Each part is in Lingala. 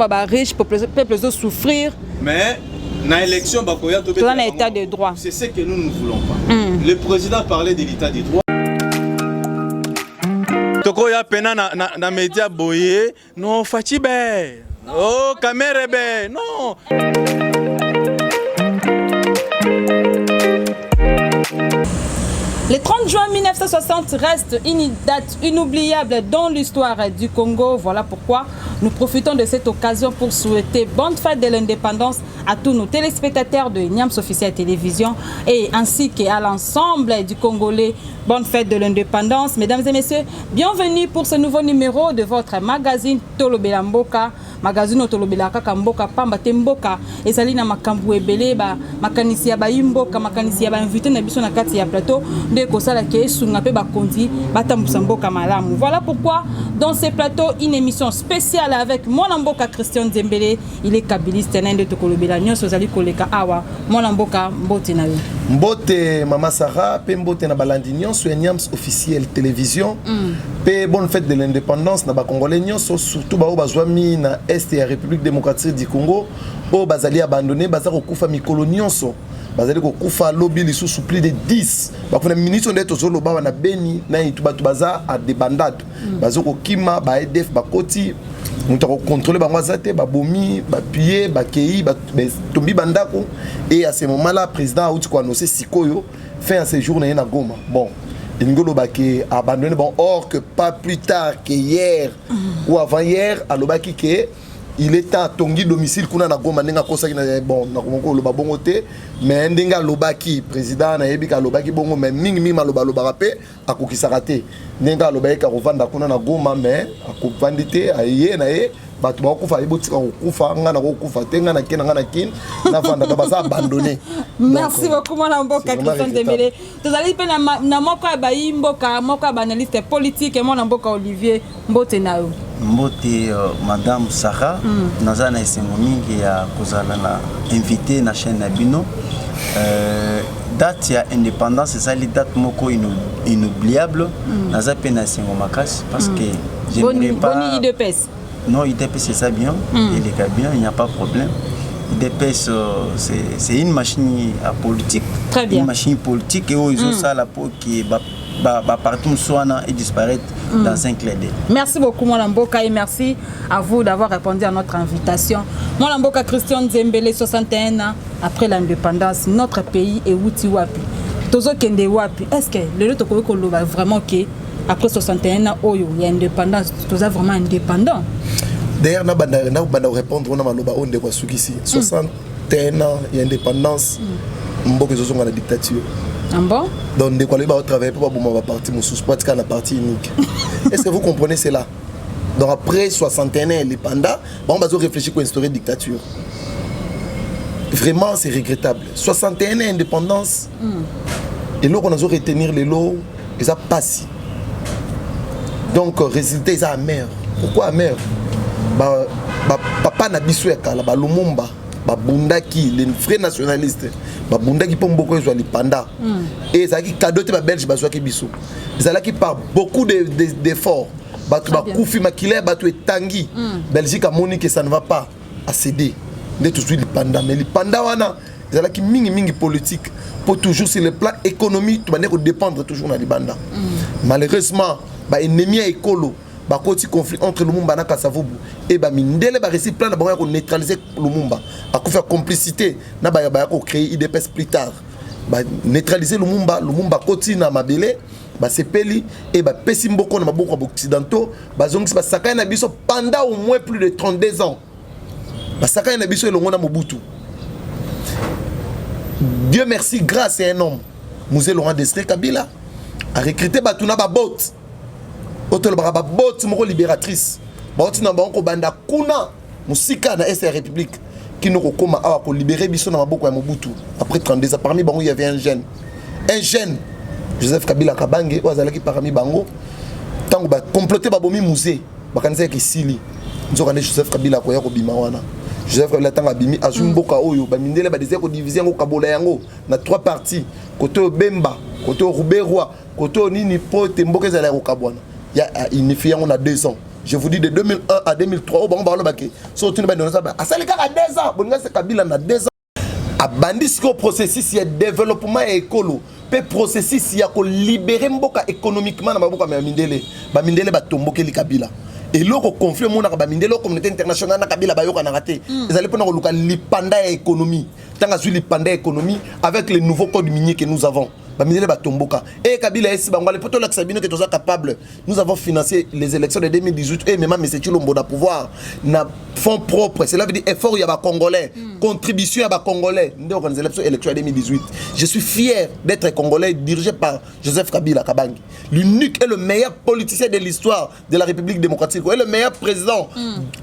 baba riche, peuple souffrir. Mais dans l'élection, dans l'état de droit. C'est ce que nous ne voulons pas. Le président parlait de l'état de droit. Toko ya pena na média boye, non Fatibe. Oh, Kamerebe, non. Le 30 juin 1960 reste une date inoubliable dans l'histoire du Congo. Voilà pourquoi nous profitons de cette occasion pour souhaiter bonne fête de l'indépendance à tous nos téléspectateurs de Niams Officiel Télévision et ainsi qu'à l'ensemble du Congolais. Bonne fête de l'indépendance. Mesdames et messieurs, bienvenue pour ce nouveau numéro de votre magazine Tolobela Mboka. Magazine Tolobela Mboka Pamba Temboka. Et ça na makambu ebele ba makanisi ya ba imboka makanisi ya ba invité na biso na kati ya plateau de kosala ke sunga pe ba kondi batambusa mboka malamu. Voilà pourquoi dans ce plateau une émission spéciale avec mon mboka Christian Dembélé. Il est kabiliste nende tokolobela nyonso zali koleka awa mon mboka mbote na yo. Mbote Mama Sarah pe mbote na balandi nyonso ya Niams Officiel Télévision. Pe bonne fête de l'indépendance na ba congolais nyonso surtout ba bazwami na est et la République démocratique du Congo o bazali abandonné bazako kufa mikolo nyonso bazali ko kufa lobby li sous plus de 10 ba kuna ministre ndeto zolo ba na beni na itu batu baza a débandade bazoko kima ba EDF ba koti muta ko contrôler ba ngwazate ba bomi ba pied ba kei ba tombi bandako et à ce moment là président a outi ko annoncer sikoyo fin à séjour na Goma. Bon Ngolo Baki abandonné bon or que pas plus tard que hier ou avant hier à Lobaki que il est à Tongi domicile kuna na Goma nenga kosa na bon na ko lo babongo te mais ndenga Lobaki président na yebika Lobaki bongo mais mingi maloba loba rapé akokisa raté ndenga Lobaki ka rovanda kuna na Goma mais akopandité aye na ye batu ba kufa ibotika kufa ngana ko kufa tenga na kena ngana kin na vanda ba sa abandonné. Merci beaucoup mon mboka Christian Dembélé. Tozali pe na moko ba imboka moko ba analyste politique mon mboka Olivier Mbote na yo. Mbote madame Sarah nazana esengo mingi ya kozala na invité na chaîne na bino. Date ya indépendance c'est la date moko inoubliable naza pe na esengo makasi parce que j'aimerais pas Boni IDPS. Non, IDPS c'est ça bien, il est bien, il n'y a pas de problème. IDPS c'est une machine politique. Très bien. Une machine politique et ils ont ça la peau qui partout soit et disparaître dans un clé d'œil. Merci beaucoup mon mboka et merci à vous d'avoir répondu à notre invitation. Mon mboka Christian Dembélé 61 ans après l'indépendance, notre pays est outi wapi. Tozo kende wapi. Est-ce que le lot ko va vraiment que après 61 ans, il y a indépendance, tout ça vraiment indépendant. D'ailleurs, nous allons répondre à Maloba Onde Kwasukisi. 61 ans, il y a indépendance, Mboka Zozo dans la dictature. Ah bon? Donc, nous allons travailler pour la partie Moussous, pas la partie unique. Est-ce que vous comprenez cela? Donc, après 61 ans, indépendant, on va réfléchir à une dictature. Vraiment, c'est regrettable. 61 ans, indépendance, et là, on a retenir les lots, et ça passe. Donc, résultat, c'est amer. Pourquoi amer? Papa Nabiso Yakala, Lumumba, Bundaki, les vrais nationalistes, Bundaki pour beaucoup de panda. Et ça qui cadeau de Belge, Bazoaki Bissou. Ça qui par beaucoup d'efforts. Batu Koufi Makile, Batu et Tanguy. Belgique a moni que ça ne va pas à céder. De tout de suite les panda. Mais les panda, ça qui mingi politique. Pour toujours sur le plan économique, tu vas dépendre toujours dans les bandas. Malheureusement, l'ennemi est écolo. Il y a conflit entre Lumumba et Kasavubu. Et Mindele a réussi plein de neutraliser Lumumba. Il a fait complicité. Il a créé IDPS plus tard. Neutraliser Lumumba, Lumumba continue à Mabele. C'est Peli et Pessimboko na maboko occidentaux. Sakay na biso pendant au moins plus de 32 ans. Sakay na biso elongo na Mobutu. Dieu merci, grâce à un homme, Mouzé Laurent Desiré Kabila a recruté Batuna Babot. Autre Babot, mon libératrice. Baotina Banko Banda Kuna, Moussika na SR République, qui nous recommande à libérer Bisson na Maboko à Mobutu. Après 32 ans, parmi Bango, il y avait un jeune. Un jeune, Joseph Kabila Kabange, Ouazalaki parmi Bango. Tant que comploter Babomi Mouzé, Bakanze qui Sili. Nous avons Joseph Kabila Koya Bimawana. Joseph Kabila Tanga Bimi, Azumboka Oyo, Bamindele Badese ko diviser ko Kabola yango na 3 parties. Côté Bemba, côté Rouberoi, côté Nini Pote Mboke Zala ko Kabwana. Il y a unifié on a 2 ans. Je vous dis de 2001 à 2003, au bon balo baké. So tu ne vas pas à ça les gars à 2 ans. Bon, c'est Kabila na 2 ans. A bandis ko processus ya développement écolo. Pe processus ya ko libérer mboka économiquement na maboka ma mindele. Ba mindele ba tomboke li Kabila. Et là, le conflit mon la communauté internationale na Kabila ba yoka na raté. Ils allaient prendre le lipanda économie. Tant que lipanda économie avec les nouveaux codes miniers que nous avons. Et Kabila est capable. Nous avons financé les élections de 2018 et même M. Chilombo da pouvoir na fonds propres. Cela veut dire effort y a congolais, contribution à congolais. Nous avons les élections de 2018. Je suis fier d'être congolais dirigé par Joseph Kabila Kabangi, l'unique et le meilleur politicien de l'histoire de la République démocratique et le meilleur président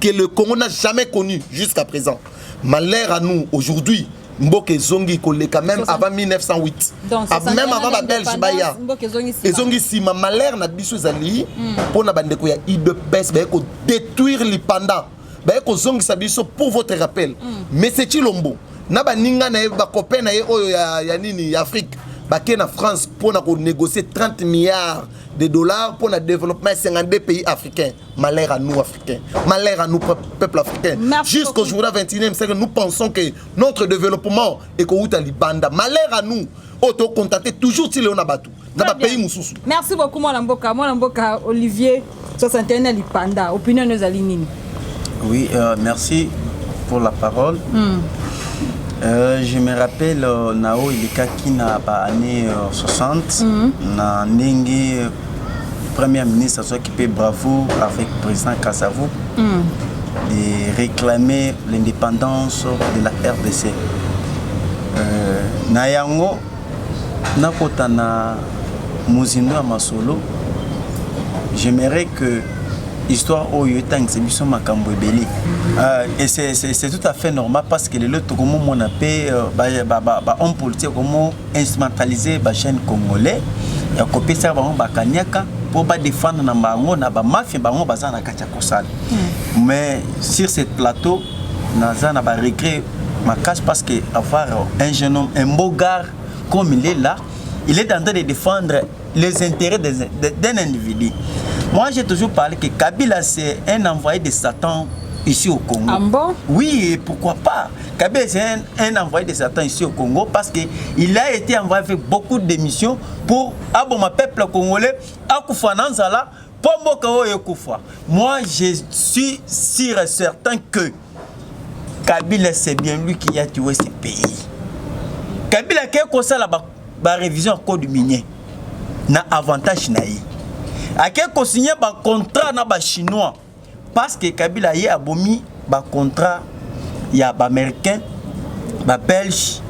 que le Congo n'a jamais connu jusqu'à présent. Malheur à nous aujourd'hui. Mboke Zongi quand même avant 1908. Même avant la Belge Baya. Et Zongi si ma malheur n'a biso zali pour na bande ko ya IDPS ba ko détruire les pandas. Ba ko Zongi sabiso pour votre rappel. Mais c'est Chilombo. Na ba ninga na ba copain na oyo ya nini Afrique. Ba ke na France pour na ko négocier 30 milliards de dollars pour le développement de 52 pays africains. Malheur à nous Africains, malheur à nous peuple africain. Jusqu'au jour 21e siècle, nous pensons que notre développement est qu'au Banda. Malheur à nous, auto-contacter toujours si on a battu. Merci beaucoup Moulamboka Olivier 61 Lipanda. Opinion de Zalinine. Oui, merci pour la parole. Je me rappelle Nao Ilikaki na année 60 na Nengi Premier ministre s'occupait bravo avec le président Kassavou de réclamer l'indépendance de la RDC. Nayango nakotana Muzindo à Masolo. J'aimerais que l'histoire au Yotang c'est biso makambo ebeli. Et c'est tout à fait normal parce que les autres comment on appelle homme politique comment instrumentaliser la chaîne congolais et copier ça ba kanyaka pour défendre na bango na ba mafia bango bazana katia kosala. Mais sur ce plateau nazana ba regret ma cache parce que avoir un jeune homme un beau gars comme il est là, il est en train de défendre les intérêts d'un individu. Moi j'ai toujours parlé que Kabila c'est un envoyé de Satan ici au Congo. Ah bon? Oui, et pourquoi pas? Kabila c'est un envoyé de Satan ici au Congo parce qu'il a été envoyé avec beaucoup de missions pour abomber le peuple congolais à Koufananzala pour Mokao et Koufa. Moi je suis sûr et certain que Kabila c'est bien lui qui a tué ce pays. Kabila qui a causé la révision au code minier na avantage naïe. A quel signé un contrat na ba chinois parce que Kabila y a abomi ba contrat y a ba américain ba belge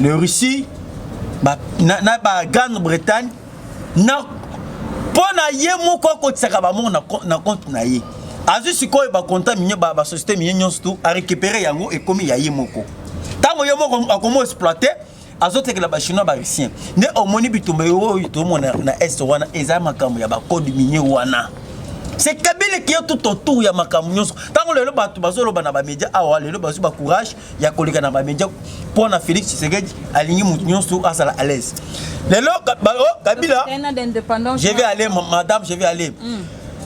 le Russie ba na ba Grande-Bretagne na pona ye moko ko tsaka ba mon na compte na ye azu sikoy ba contrat minye ba société minye nyonso a récupérer yango et comme ya ye moko tango ye moko a comment exploiter azote que la chinois ba rusien ne omoni bitumba yo to mona na est wana eza makambo ya ba code minier wana c'est Kabila qui est tout autour ya makambo nyonso tango lelo batu bazolo bana ba média awa lelo bazu ba courage ya kolika na ba média pour na Félix Tshisekedi aligné mutu nyonso asala à l'aise lelo Kabila je vais aller madame je vais aller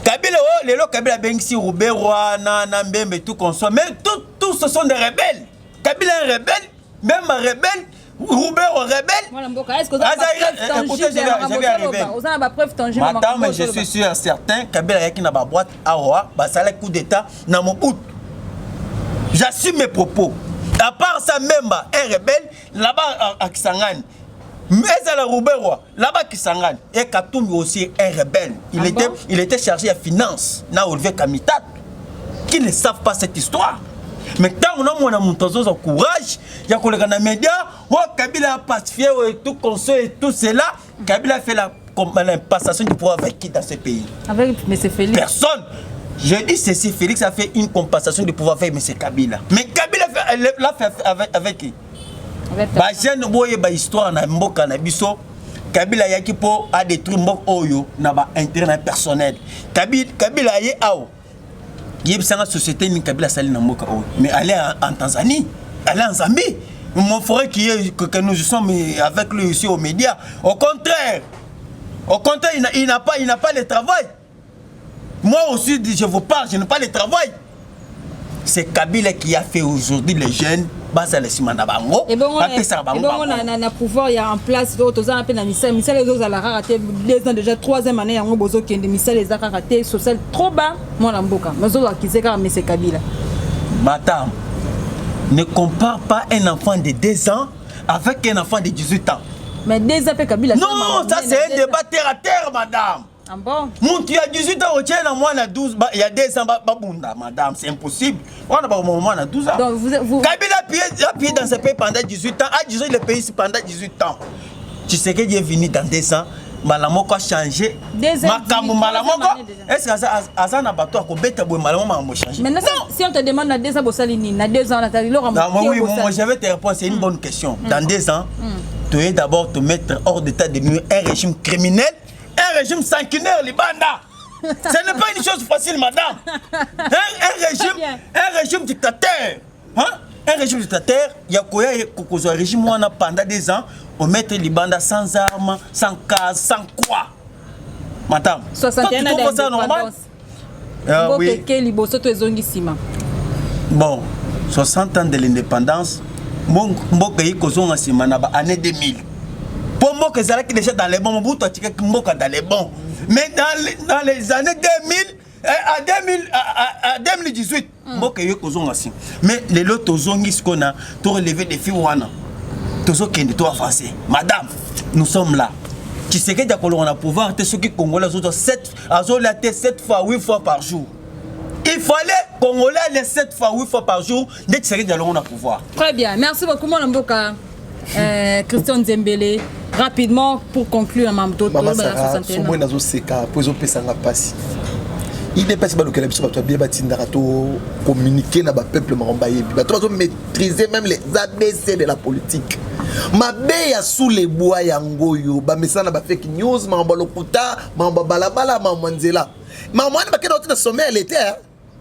Kabila lelo Kabila bengsi Roubero na Mbembe tout consomme mais tous ce sont des rebelles. Kabila est rebelle même un rebelle Roubero rebelle. Est-ce que vous avez la preuve tangible? Madame, je suis sûr certain Kabila qui n'a pas boîte à roi, ça le coup d'état dans mon bout. J'assume mes propos. À part ça même un rebelle là-bas à Kisangani. Mais à la Roubero là-bas Kisangani et Katumbi aussi un rebelle. Il était chargé à finance. N'a Olivier Kamitat qui ne savent pas cette histoire. Mais tant que nous avons un courage, il y a des médias, Kabila a pacifié et tout console et tout cela, Kabila fait la passation du pouvoir avec qui dans ce pays? Avec M. Félix. Personne. Je dis ceci, Félix a fait une compensation du pouvoir avec M. Kabila. Mais Kabila l'a fait avec qui? Avec histoire na mboka na biso. Kabila yaki po a détruit mbok oyo na ba intérêt personnel. Kabila yé ao. Il y a une société qui mais aller en Tanzanie, aller en Zambie. Mon frère que nous sommes avec lui ici aux médias. Au contraire, il n'a pas le travail. Moi aussi, je vous parle, je n'ai pas le travail. C'est Kabila qui a fait aujourd'hui les jeunes. Basa les simana bango. Et bon, on a pouvoir, il y a en place d'autres ans, à Missel les autres à la raté, 2 ans déjà, 3e année, on a besoin qu'il y ait des Missel les a raté, social trop bas, moi l'amboka. Mais autres qui s'est car, mais c'est Kabila. Madame, ne compare pas un enfant de 2 ans avec un enfant de 18 ans. Mais 2 ans, Kabila. Non, ça c'est un débat terre à terre, madame. Ah bon? Mon qui a 18 ans, moi on a 12, il y a 2 ans, madame, c'est impossible. On a pas au moment on a 12 ans. Donc vous... Kabila a payé dans ce pays pendant 18 ans, a dirigé le pays pendant 18 ans. Tu sais qu'il est venu dans 2 ans, Malamoko a changé. Makambo Malamoko, est-ce que ça n'a pas toi qu'on bête pour Malamoko a changé? Maintenant, si on te demande à 2 ans, Bossalini, à 2 ans, Nathalie, Laurent, oui, moi je vais te répondre, c'est une bonne question. Dans 2 ans, tu dois d'abord te mettre hors d'état de nuire un régime criminel. Un régime sanguinaire, Libanda. Ce n'est pas une chose facile, madame. Un régime dictateur. Hein? Un régime dictateur, il y a un régime où on a pendant 2 ans, on met Libanda sans armes, sans case, sans quoi. Madame, 61 ans d'indépendance. Oui. Bon, 60 ans de l'indépendance, mon pays est en année 2000. Pour moi, que c'est déjà dans les bons, mon bout, tu as dans les bons. Mais dans les années 2000, à 2018, moi, que je mais les autres, ce qu'on a, tu relevé des filles, tu as avancé. Madame, nous sommes là. Tu sais que on a pouvoir, tu sais que Congolais, 7 fois, 8 fois par jour. Il fallait Congolais les 7 fois, 8 fois par jour, dès que tu sais que on a pouvoir. Très bien, merci beaucoup, mon Mboka. Christian Zembele, rapidement pour conclure, Maman Sarah, il n'est pas si mal que les gens communiquer dans le peuple marombaye. Ils maîtriser même les ABC de la politique. Ma béa sous les bois yangoyo, ba mesana ba fake news, ma balokuta, ma balabala, ma manzela. Ma moine ba kena sommet à l'état.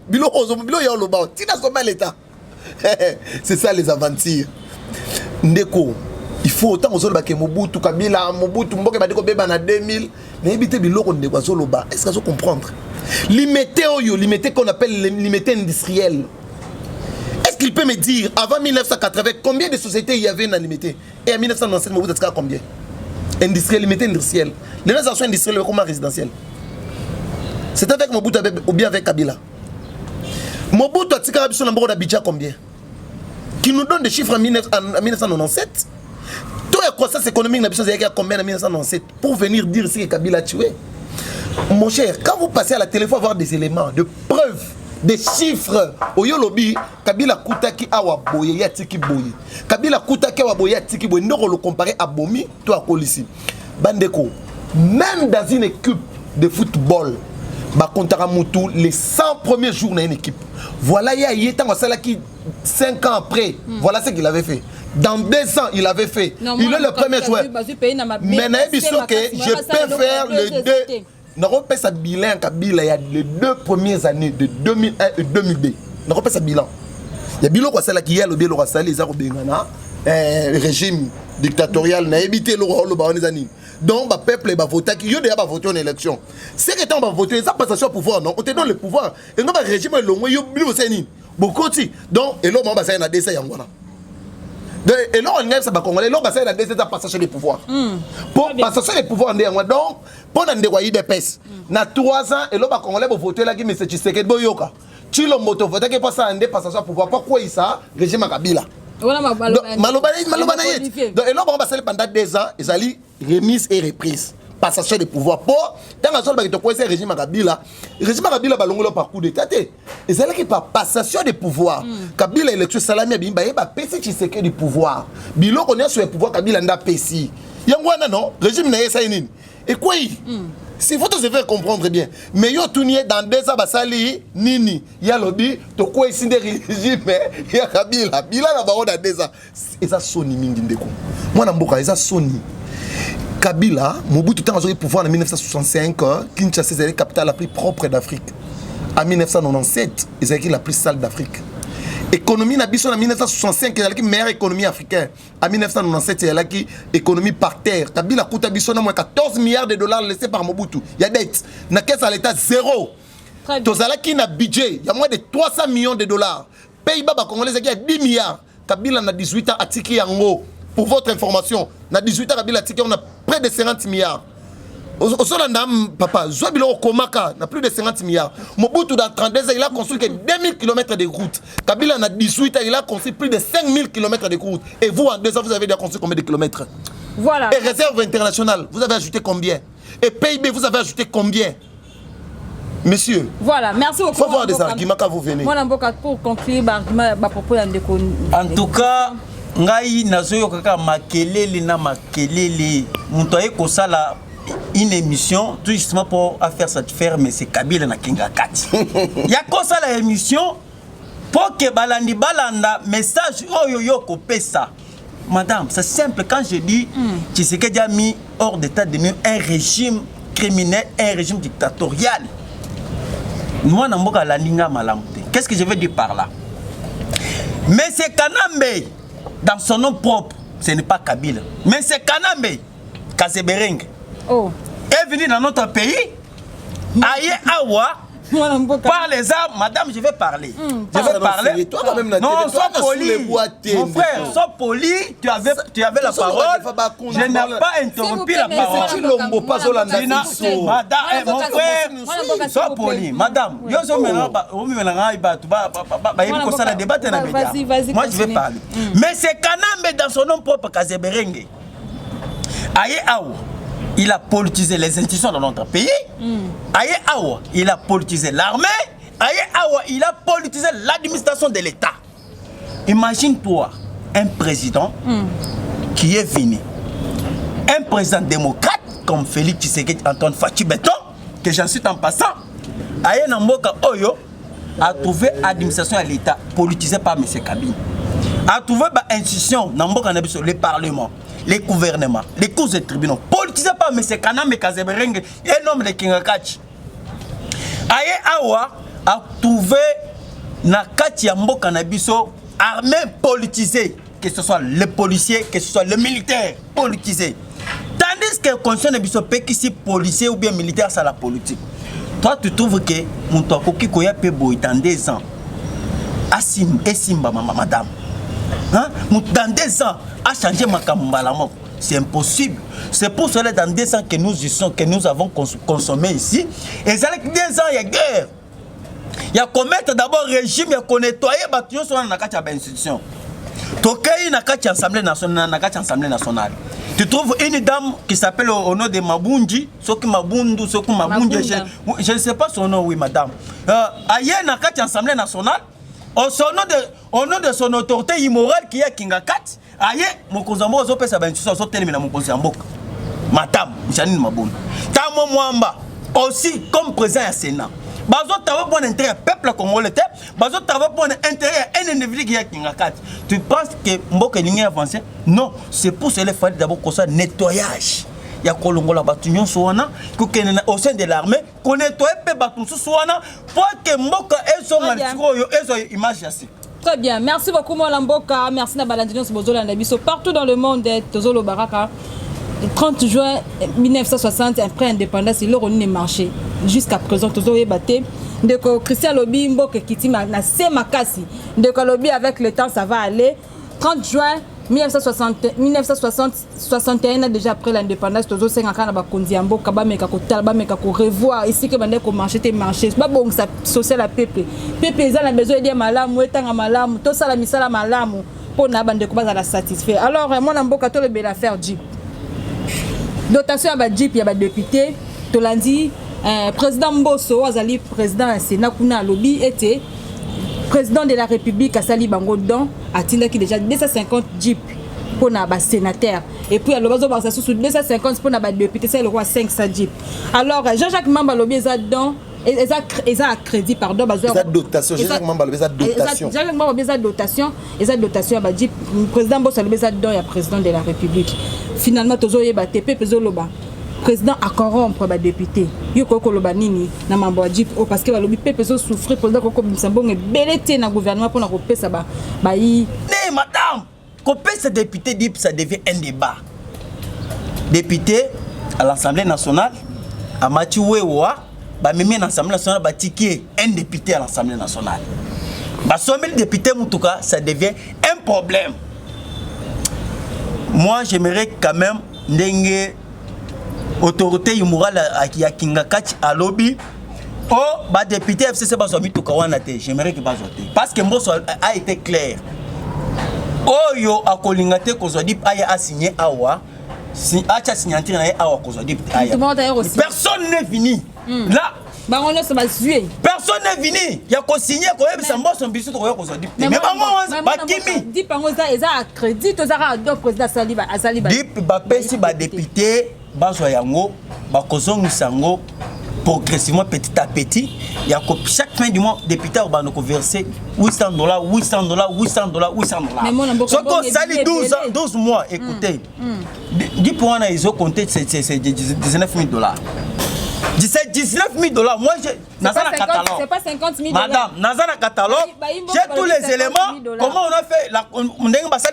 Bilo bilo ya loba, tina sommet à l'état. C'est ça les aventures. Ndeko, il faut autant aux autres que Mobutu, Kabila, Mobutu, Mboke Badeko Beba na 2000, mais éviter Biloko Ndeko Zoloba. Est-ce que vous comprendre? Limité qu'on appelle limité industriel. Est-ce qu'il peut me dire, avant 1980, combien de sociétés il y avait dans limité? Et en 1997, Mobutu a combien? Industriel, limité industriel. Les organisations industrielles, comment résidentiel? C'est avec Mobutu ou bien avec Kabila? Mobutu a tiré sur l'embargo d'Abidjan combien? Qui nous donne des chiffres en 1997. Tout la croissance économique n'a combien en 1997 pour venir dire ici que Kabila a tué. Mon cher, quand vous passez à la télé, il faut avoir des éléments, de preuves, des chiffres. Au Yolobi, Kabila Koutaki Awa Boye Yatiki Boye. Kabila Koutaki Awa Boye Yatiki Boye. Nous le comparer à Bomi, toi à Kolissi. Bandeko, même dans une équipe de football, les 100 premiers jours dans une équipe. Voilà, il y a qui 5 ans après, voilà ce qu'il avait fait. Dans 2 ans, il avait fait. Non, il est le premier joueur. Mais je peux faire le 2. Nous pas sa bilan Kabila il y a les 2 premières années de 2001 et 2002. Nous pas sa bilan. Il y a bilan quoi qui y a le bilan sali les régime dictatorial n'a évité le rôle de donc le peuple va voter qui a déjà voté en élection. C'est que tu vas voter ça passe sur pouvoir non on te donne le pouvoir et non le régime long yo bilo seni beaucoup ti donc et là on va ça na desa yangwana. Et là, on a ça congolais, là, on a des passages de pouvoir. Pour passer le pouvoir, donc, pour nous envoyer des pèses. Dans 3 ans, et là, on congolais pour voter là, qui me dit que c'est Boyoka. Tu l'as moto voté qui passe à un passage de pouvoir. Pourquoi il ça, régime Kabila? Malobanaï. Donc, et là, on va passer pendant 2 ans, ils allaient remise et reprise. Passation de pouvoir. Pour, dans la zone où il y a régime Kabila, le régime Kabila va l'ongler par coup d'état. Et c'est là qu'il y a passation de pouvoir. Kabila élection salami a bien PC qui sait que du pouvoir. Bilo on est sur le pouvoir Kabila n'a PC. Yangwana non, régime n'a pas ça. Et quoi? Si vous se faire comprendre bien. Mais yo tournier dans 2 ans basali nini. Ya lobby to quoi ici des régimes ya Kabila. Bila na baona 2 ans. Et ça soni mingi ndeko. Moi na mboka ça soni. Kabila, Mobutu a eu le pouvoir en 1965, Kinshasa est la capitale la plus propre d'Afrique. En 1997, ils ont la plus sale d'Afrique. L'économie en 1965, c'est la meilleure économie africaine. En 1997, c'est l'économie par terre. Kabila a moins 14 milliards de dollars laissés par Mobutu. Il y a dette. Dans la caisse à l'État, 0. Tozala qui na budget, il y a moins de 300 millions de dollars. Pays-Bas congolais qui a 10 milliards. Kabila na 18 ans à Tiki Yango. Pour votre information, na 18 ans Kabila Tiki on a près de 50 milliards. Au Solandam, papa, Zouabilo Komaka n'a plus de 50 milliards. Mobutu dans 32 ans, il a construit que 2000 km de routes. Kabila n'a 18 ans, il a construit plus de 5000 km de routes. Et vous, en 2 ans, vous avez déjà construit combien de kilomètres? Voilà. Et réserve internationale, vous avez ajouté combien? Et PIB, vous avez ajouté combien? Monsieur. Voilà, merci beaucoup. Il faut voir des arguments quand vous venez. Moi, pour conclure, propos en tout cas, ngai nazoyo kaka makelele na makelele. Mutoye kosala une émission tout justement pour faire satisfaire mais c'est Kabila na Kinga Kati. Ya kosala émission pour que balandi balanda message oyo ko pesa. Madame, c'est simple quand je dis Tshisekedi a mis hors d'état de nuire un régime criminel, un régime dictatorial. Moi, Namboka Laninga Malamte. Qu'est-ce que je veux dire par là? Mais c'est Kanambe, dans son nom propre, ce n'est pas Kabila. Mais c'est Kanambe, Kazebereng, est venu dans notre pays, Aïe Awa, par les armes. Madame, je vais parler. Je vais parler. Toi, quand même, non, sois poli. Mon frère, sois poli. Tu avais la parole. Je n'ai pas interrompu la parole. Madame, mon frère, sois poli. Madame, moi je vais parler. Mais c'est Kanambe dans son nom propre, Kazeberenge. Aïe Awa. Il a politisé les institutions dans notre pays. Aïe Awa, il a politisé l'armée. Aïe Awa, il a politisé l'administration de l'État. Imagine-toi un président qui est venu. Un président démocrate comme Félix Tshisekedi Antoine Fachi Beton, que j'en suis en passant. Aïe Namboka Oyo a trouvé l'administration de l'État politisée par M. Kabila. A trouvé l'institution, le Parlement, les gouvernements, les cours et tribunaux, politisés par M. Kanambe Kazebereng et l'homme de Kingakachi. Aye Awa a trouvé Nakati Yambo Kanabiso armée politisée, que ce soit les policiers, que ce soit les militaires politisés. Tandis que conscient de Biso Pekisi policier ou bien militaire, c'est la politique. Toi, tu trouves que mon tokoki koya pebo dans 2 ans. Asim et Simba, madame. Hein? Dans 2 ans, a changé ma kambalamok. C'est impossible. C'est pour cela dans 2 ans que nous avons consommé ici. Et c'est avec 2 ans, il y a guerre. Il y a commettre d'abord régime, il y a qu'on nettoyer bâtiment sur la institution. Tokai Nakati Assemblée nationale. Tu trouves une dame qui s'appelle au nom de Mabundi, Soki Mabundu, Soki Mabundi, je ne sais pas son nom, oui, madame. Ailleurs, Nakati Assemblée nationale, au nom de son autorité immorale qui est Kingakat, ailleurs, mon cousin Mozo peut s'abattre sur son terminal, mon cousin Mbok. Madame, Janine Maboun. Tamo Mwamba, aussi comme président du Sénat. Bazo t'avais pour intérêt peuple congolais, bazo t'avais pour intérêt un individu qui est Kingakat. Tu penses que Mbok est avancé? Non, c'est pour cela qu'il fallait d'abord qu'on soit nettoyage. Il y a Kolongola Batunion Soana, au sein de l'armée, qu'on nettoie peu Batun Soana pour que Mbok ait son image assez. Très bien, merci beaucoup Molamboka, merci Nabalandino Sobozola Nabiso. Partout dans le monde, Tozolo Baraka. Le 30 juin 1960, après l'indépendance, il a remis le marché. Jusqu'à présent, Tozolo Yebate. Donc, Christian Lobi, Mbok Kiti, Makasi. Donc, Lobi, avec le temps, ça va aller. 30 juin 1961, déjà après l'indépendance, Tozolo Sengakan, Bakondiambo, Kabameka, Kotalbameka, revoir ici que Bande ko marché, marché. C'est pas bon que ça social à peuple. Peuple, ils ont besoin de malam, ouetanga malam, tout ça la misala malam, pour na bande ko ba la satisfaire. Alors, moi, Namboka, tout le bel affaire Jeep. Dotation à Jeep, il y a des députés. Tolandi, président Mbosso, Azali, président du Sénat, Kuna Lobby, était président de la République à Sali Bangodon, a qui déjà 250 Jeep pour les sénateurs. Et puis, à l'objet de sous 250 pour les députés, c'est le roi 500 Jeep. Alors, Jean-Jacques Mamba Lobby est dedans. Ils ont crédit, pardon. Ils ont dotation. Jean-Jacques Mamba Lobby est dotation. Jean-Jacques Mamba Lobby est dotation. Ils ont dotation à Jeep. Le président Mbosso Lobby est dedans, il y a président de la République. Finalement, Tozo Yebate, Pepe Zoloba. Président à corrompre les députés. Il y a Nini, parce que le Pepe souffre, président Koko Bimsambong est belleté dans le gouvernement pour nous ça. Madame, couper ces députés, ça devient un débat. Député à l'Assemblée nationale, à Mathieu Wewa, ba mimi à l'Assemblée nationale ba ticket un député à l'Assemblée nationale. Ba sommet député en tout cas, ça devient un problème. Moi, j'aimerais quand même ndenge autorité morale à Kingakati à lobby. Oh, bah député FCC bazomi tout kawana te. J'aimerais que bazote. Parce que Mbosso a été clair. Oh yo akolingate kozodi aya a signé awa. Si acha signature na awa kozodi aya. Personne n'est fini. Là, bah on se base jouer. Personne n'est fini. Il y a qu'à signer quand même ça Mbosso biso to kozodi. Mais ba kimi. Dit pango za eza crédit to za do président Saliba Azaliba. Dit ba pesi ba député bazo yango ba kozongi sango progressivement petit à petit. Il y a chaque fin du mois, député va nous verser $800, $800, $800, $800. Ce qu'on sali 12 mois, écoutez. 10 points, ils ont compté, c'est $19 000. 19 000 $. Moi, j'ai dans un catalogue. C'est pas 50 000 $. Madame, dans un catalogue, j'ai tous les éléments. Comment on a fait la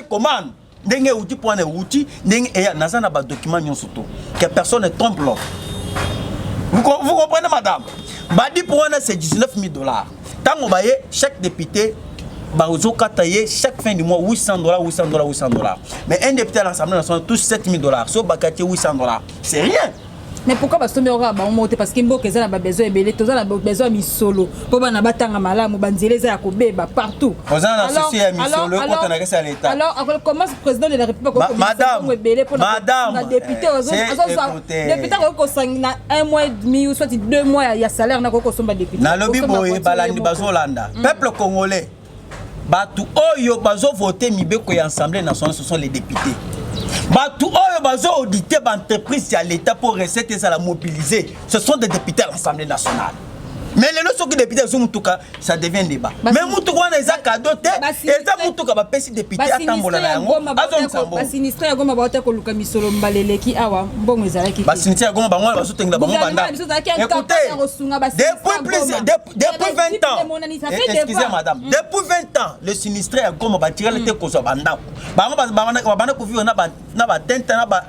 commande? Ndenge outil point outil, ndenge et dans un document surtout que personne ne trompe l'autre. Vous comprenez, madame? Badi pour un c'est $19 000. Tant qu'on va chaque député, chaque fin du mois $800, $800, $800. Mais un député à l'Assemblée nationale touche $7 000. So bakati $800. C'est rien. Mais pourquoi parce que on monte parce qu'il y a besoin de tous a besoin de solo pour bana batanga malamu banzeleza ya kobeba partout. Alors comment le président de la République madame député député ko sangina 1 mois et demi ou soit 2 mois ya salaire na ko somba député. Na lobby boye balandi bazolanda. Peuple congolais batu oyo bazo voter mibeko ya Assemblée nationale ce sont les députés. Batou oyo bazo auditer l'entreprise à l'État pour recette et ça la mobiliser. Ce sont des députés à l'Assemblée nationale. Mais les autres députés sont Moutouka, ça devient un débat. Mais Moutouka on a des cadeaux et ça Moutouka va passer député à Tambola na yango. Ba sinistre ya goma ba ota ko luka misolo mbalele ki awa mbongo ezalaki. Ba sinistre ya goma bango bazo tenga bango banda. Écoutez, depuis 20 ans. Excusez madame, depuis 20 ans, le sinistre ya goma ba tirer le ko so banda. Bango banda ko vivre na ba tente na ba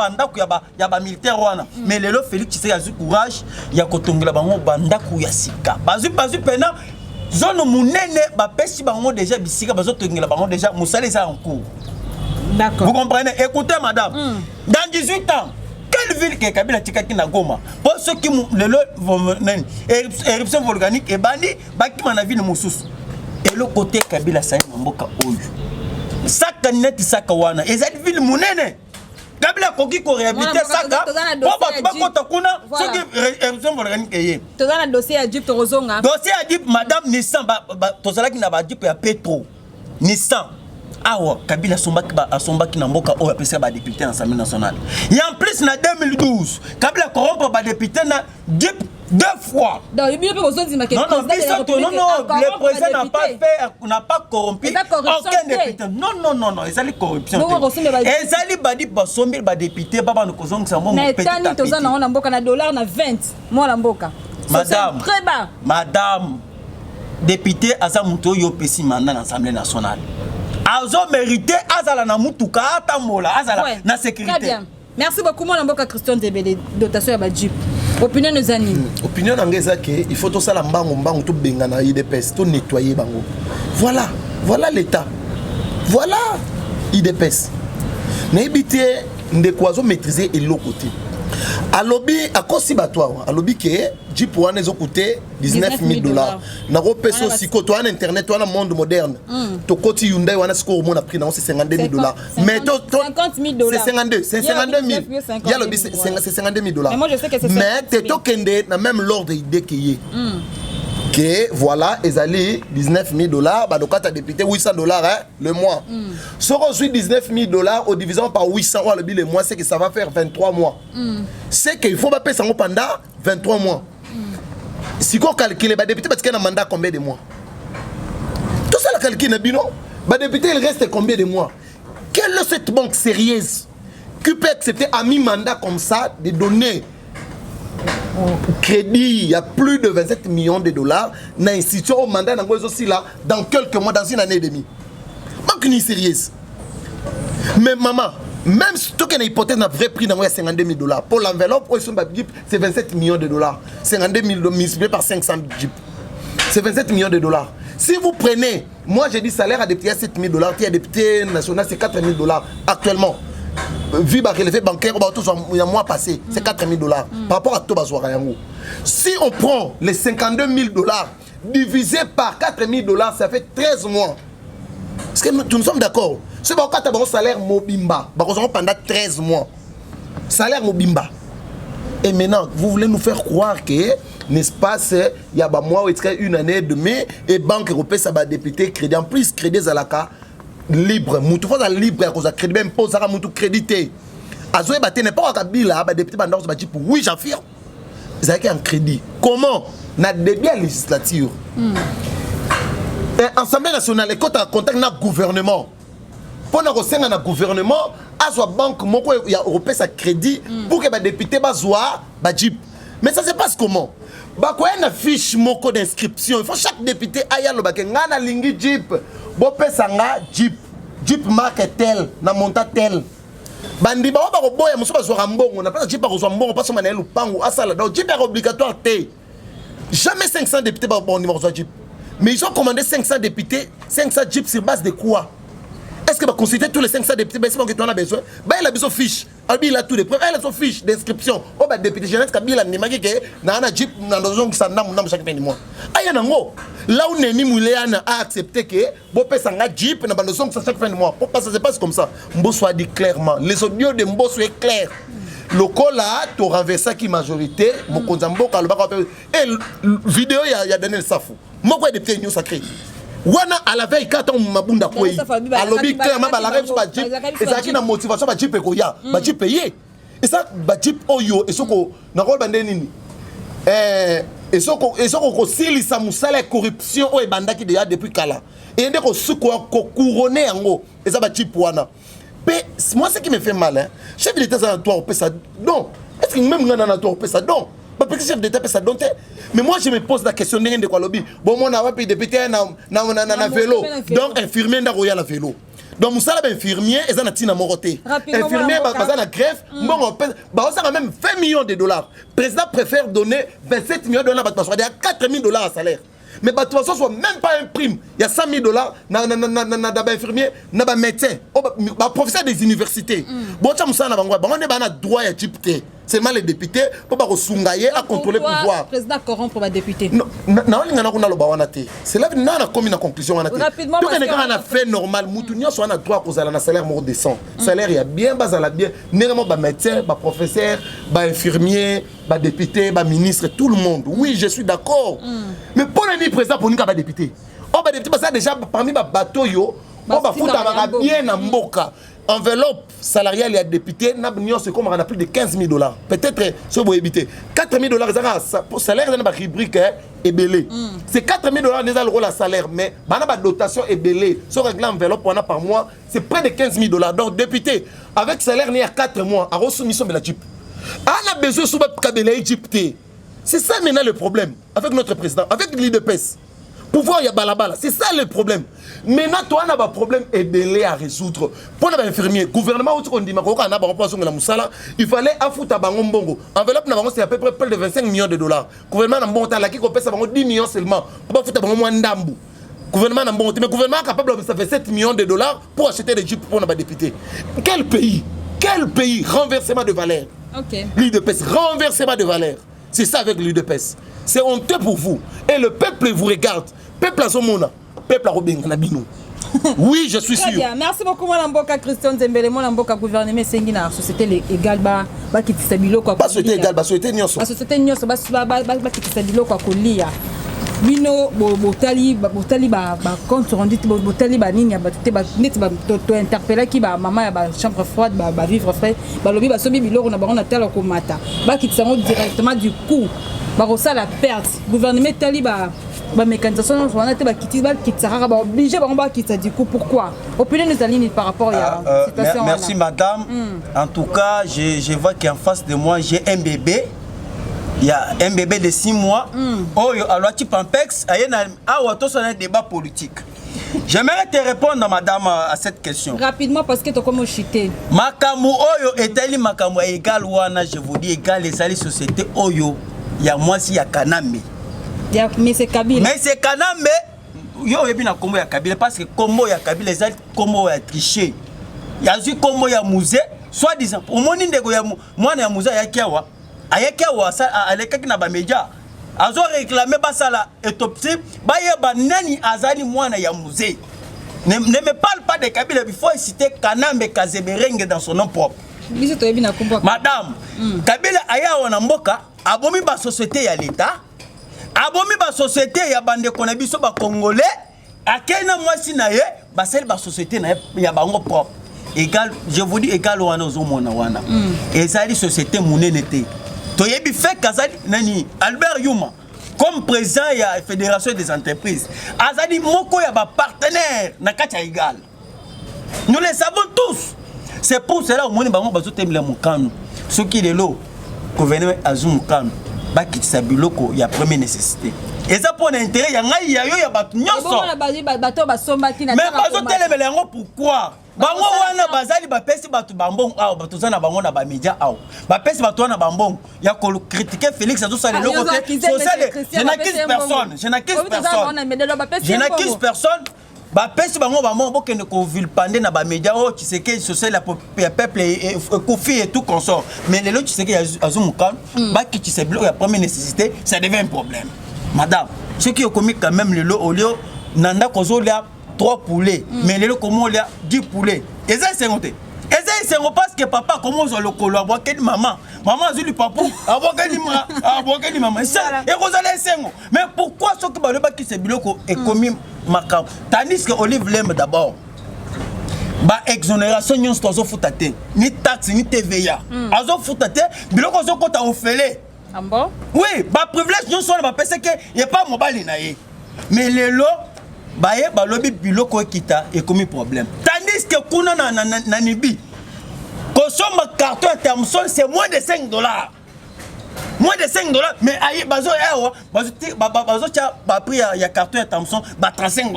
ndako ya ba militaire wana. Mais le Félix Tshisekedi courage ya ko tongela bango bandaku ya sika bazu pena zone munene ba pesi bango déjà bisika bazo tongela bango déjà musale ça en cours. D'accord. Vous comprenez? Écoutez madame, dans 18 ans quelle ville que Kabila tikaki na Goma pour ceux qui le éruption volcanique et bandi baki na ville mususu et le côté Kabila ça mboka oyo saka net saka wana et cette ville munene Kabila koki ko réhabiliter saka ba kota kuna ce qui éruption volcanique est tozana dossier à Jeep Torozonga dossier à Jeep madame Nissan tozalaki na ba Jeep ya Petro Nissan awa Kabila asombaki na mboka oyo apesa ba député à l'Assemblée nationale et en plus na 2012 Kabila corrompre ba député na Jeep 2 fois. Non, le président n'a pas corrompu aucun député. Non, ils allaient corruption. Ils allaient badi basombi ba député baba no kozong sa mo petit à petit. Tozana on mboka na dollar na 20 moi la mboka. Madame, très bas. Madame député asa muto yo pesi mandat dans l'Assemblée nationale. Azo mérité azala na mutuka atamola azala na sécurité. Très bien. Merci beaucoup moi la mboka Christian Debele dotation ya ba Jeep. Opinion nous anime. Opinion d'Angeza que il faut tout ça la mbango tout bengana IDPS tout nettoyer bango. Voilà l'état. Voilà IDPS. N'ébité ndekwazo maîtriser et l'autre côté. À lobby à consibatoire, à lobby que Jeep one les coûté $19 000. Na repeso siko toi en internet toi dans monde moderne. To côté Hyundai wana score mon a pris dans c'est $52 000. Mais $50 000. C'est 52 000. Il y a lobby c'est $52 000. Mais moi je sais que c'est mais t'es tokende na même l'ordre idée qui est. Que voilà, ils allaient $19 000, bah donc tu as député $800 le mois. Si on suit $19 000 au division par 800 le mois, c'est que ça va faire 23 mois. C'est qu'il faut pas payer ça pendant 23 mois. Si on calcule, bah député parce qu'il y a un mandat combien de mois? Tout ça le calcul, bah député il reste combien de mois? Quelle est cette banque sérieuse qui peut accepter à mi-mandat comme ça de donner crédit, il y a plus de 27 millions de dollars dans l'institution au mandat aussi là dans quelques mois, dans une année et demie. Manque ni sérieuse. Mais maman, Même si tu as une hypothèse, un vrai prix d'envoyer 52 000 $. Pour l'enveloppe, c'est 27 millions de dollars. 52 000 $ multiplié par 500 Jeep. C'est 27 millions de dollars. Si vous prenez, moi j'ai dit salaire à député à 7 000 $, qui est député national, c'est 4 000 $ actuellement. Vu le relevé bancaire, il y a un mois passé, c'est 4 000 $ par rapport à Toba Zouarayango. Si on prend les 52 000 $ divisé par 4 000 $, ça fait 13 mois. Est-ce que nous sommes d'accord? C'est bon, quand tu as un salaire mobimba, pendant 13 mois. Salaire mobimba. Et maintenant, vous voulez nous faire croire que, n'est-ce pas, il y a un mois, une année et demie, et Banque européenne, ça va député crédit. En plus, crédit Zalaka libre. Moutou faut libre à cause de crédit, même pas ça moutou crédité. Azoé baté n'est pas un kabila, député bandor ça dit oui, j'affirme. Ça a un crédit. Comment? Na début à législature. L'Assemblée nationale, quand on contacte notre gouvernement, pour nous renseigner dans le gouvernement, à la banque européenne ça crédit pour que les députés soient Jeep. Mais ça se passe comment? Il y a une fiche d'inscription. Il faut chaque député aille à l'Obakengana Lingi Jeep. Bon, Jeep. Jeep marque tel, na monta tel. Bandi ba ba boya muso ba zwa mbongo na pas Jeep ba zwa mbongo pas soma na lupango asala donc Jeep est obligatoire té. Jamais 500 députés ba bon numéro Jeep. Mais ils ont commandé 500 députés, 500 Jeep sur base de quoi? Est-ce que va consulter tous les 500 députés? Ben c'est bon que tu en as besoin. Ben il a besoin de fiche. Il a tous les preuves. Il a son fiche d'inscription. Oh ben député jeunesse Kabila ni magi que na ana Jeep na ndozong sa namu chaque fin du mois. Aya nango. Là où Nemi Mouléana a accepté que bon pesa nga Jeep na bandozong sa chaque fin du mois. Pourquoi ça se passe comme ça? Mbosso a dit clairement. Les audios de Mbosso est clair. Le cas là, tu renversé qui majorité, Mokonzambo Kalobaka et vidéo il y a Daniel Safou. Moi quoi député new sacré. Wana à la veille quand on mabunda quoi à lobby clairement la rêve sur Jeep et ça qui na motivation ba Jeep ko ya ba Jeep payé et ça ba Jeep oyo et soko na rôle bande nini et soko ko sili sa musala corruption o e banda ki déjà depuis kala et ndeko suko ko couronner yango et ça ba Jeep wana mais moi ce qui me fait mal hein chef d'état ça toi on peut ça non est-ce que même ngana na toi on peut ça non parce que chef d'état peut ça donc mais moi je me pose la question de quoi lobby bon moi na pas député na vélo donc infirmier nda roya na vélo donc musala infirmier et ça na tina moroté infirmier baza na greffe bon on peut ba ça même 20 millions de dollars président préfère donner 27 millions de dollars parce qu'il y a 4 000 $ à salaire mais bah de toute façon soit même pas un prime il y a 100 000 $ na infirmier na ba médecin ba professeur des universités bon ça musala na bango ba on est ba na droit ya type seulement les députés pour pas resungayer à contrôler le pouvoir. Le président corrompt pour les députés. Non, c'est là que nous avons commis une conclusion. Rapidement, tout le monde a fait normal. Nous avons droit à un salaire moins décent. Salaire, il y a bien, bas à la bien. Néanmoins, médecin, professeur, infirmier, député, ministre, tout le monde. Oui, je suis d'accord. Mais pour le président, pour nous, il y a des députés. On va député, parce que déjà, parmi les bateaux, on va foutre bien en boca. Enveloppe salariale et député, c'est comme on a plus de 15 000 $. Peut-être, si vous évitez, 4 000 $, pour salaire, c'est une rubrique est belé. C'est 4 000 $, déjà le rôle à salaire, mais la dotation est belée. Si on règle l'enveloppe par mois, c'est près de 15 000 $. Donc, député, avec salaire, il y a 4 mois, à soumission de la Jeep. On a besoin de Kabila Égypte. C'est ça maintenant le problème avec notre président, avec l'IDPS. Pouvoir, il y a balabala. C'est ça le problème. Maintenant, toi, on a un problème et délai à résoudre. Pour les infirmiers, le gouvernement, il fallait affouter à Bangombongo. Enveloppe, c'est à peu près plus de 25 millions de $. Le gouvernement a dit qu'on paie 10 millions seulement. On va foutre à Bangombongo. Le gouvernement a monté, mais le gouvernement est capable de faire 7 millions de $ pour acheter des jeeps pour nos députés. Quel pays? Quel pays? Renversement de valeur. L'UDPS, renversement de valeur. C'est ça avec l'UDPS. C'est honteux pour vous. Et le peuple vous regarde. Peuple à Zomona. Peuple à Robin Kanabino. Oui, je suis sûr. Bien. Merci beaucoup, Mboka Christian Zembele, Mboka gouvernement Sengina, société égale, qui s'habille quoi. Pas société égale, société nyonso. Société nyonso, qui s'habille quoi, colia. Bino, botali, compte rendu, botali, nini, to interpeller qui maman, chambre froide, vivre frais, lobby, sobi, bilo, on a baron à tel comata. Qui s'en directement du coup. Ça la perte. Gouvernement taliba. Mécanisation, on a été obligé de du coup pourquoi opinion nous aligne par rapport à la situation. Merci madame. En tout cas, je vois qu'en face de moi j'ai un bébé. Il y a un bébé de 6 mois. Oh, alors tu pampex, il y a un débat politique. J'aimerais te répondre, madame, à cette question. Rapidement, parce que tu as comme chuté. Makamu Oyo est Makamu égal wana, je vous dis égal les alliés société Oyo. Il y a moi si il y a Kaname. Mais c'est Kabila. Mais c'est Kaname. Yo ebi na kombo ya Kabila parce que kombo ya Kabila les kombo ya triché. Il y a eu kombo ya musée soit disant au moni ndeko ya mwana ya musée ya kiawa. Ayakiawa ça alekaki na ba média. Azo réclamer basala autopsie ba yeba nani azali mwana ya musée. Ne me parle pas de Kabila, il faut citer Kanambe Kazeberenge dans son nom propre. Madame, Kabila aya wana mboka abomi ba société ya l'État. Abomi ba société ya bande konabiso ba congolais. Akena mwasi na ye ba sel ba société na ya bango propre. Égal, je vous dis égal wana ozomona wana. Ezali société munene te. Toyebi fait kazali nani Albert Yuma comme président de la Fédération des entreprises. Azali moko ya ba partenaire na kacha égal. Nous les savons tous. C'est pour cela au monde bango bazo temela mukano. Ce qui est lo gouvernement azum mukano ba kitisa biloko ya première nécessité. Et ça pour l'intérêt ya ngai ya yo ya batu nyonso. Mais bazo telemela yango pourquoi? Bango wana bazali bapesi batu bambong aw batu zana bango na ba média aw bapesi batu wana bambong ya ko critiquer Félix azo sala loko te je n'accuse personne bapesi bango bambong bokende ko vilpande na ba média o tu sais que social la peuple et kofi et tout consort mais lelo tu sais que azumuka ba ki tu sais bilo ya première nécessité ça devient un problème madame ce qui est comique quand même lelo au lieu nanda kozolia 3 poulets, mais les comment il y a 10 poulets. Et ça c'est monté. Et ça c'est parce que papa commence le colo à boire quel maman. Maman a dit papa, à boire quel maman. Ça et vous allez sengo. Mais pourquoi ce que le qui se biloko est commis macam. Tandis que Olive l'aime d'abord. Ba exonération nyons tozo futate. Ni taxe ni TVA. Azo futate, biloko zo kota ofele. Ah bon? Oui, ba privilège nyons on va penser que y a pas mobile na ye. Mais les lots baye balobi biloko ekita et comme problème tandis que kuna na nibi consomme carton Thomson c'est moins de $5 moins de $5 mais ayi bazo ewa bazo tia ba prix ya carton Thomson ba $35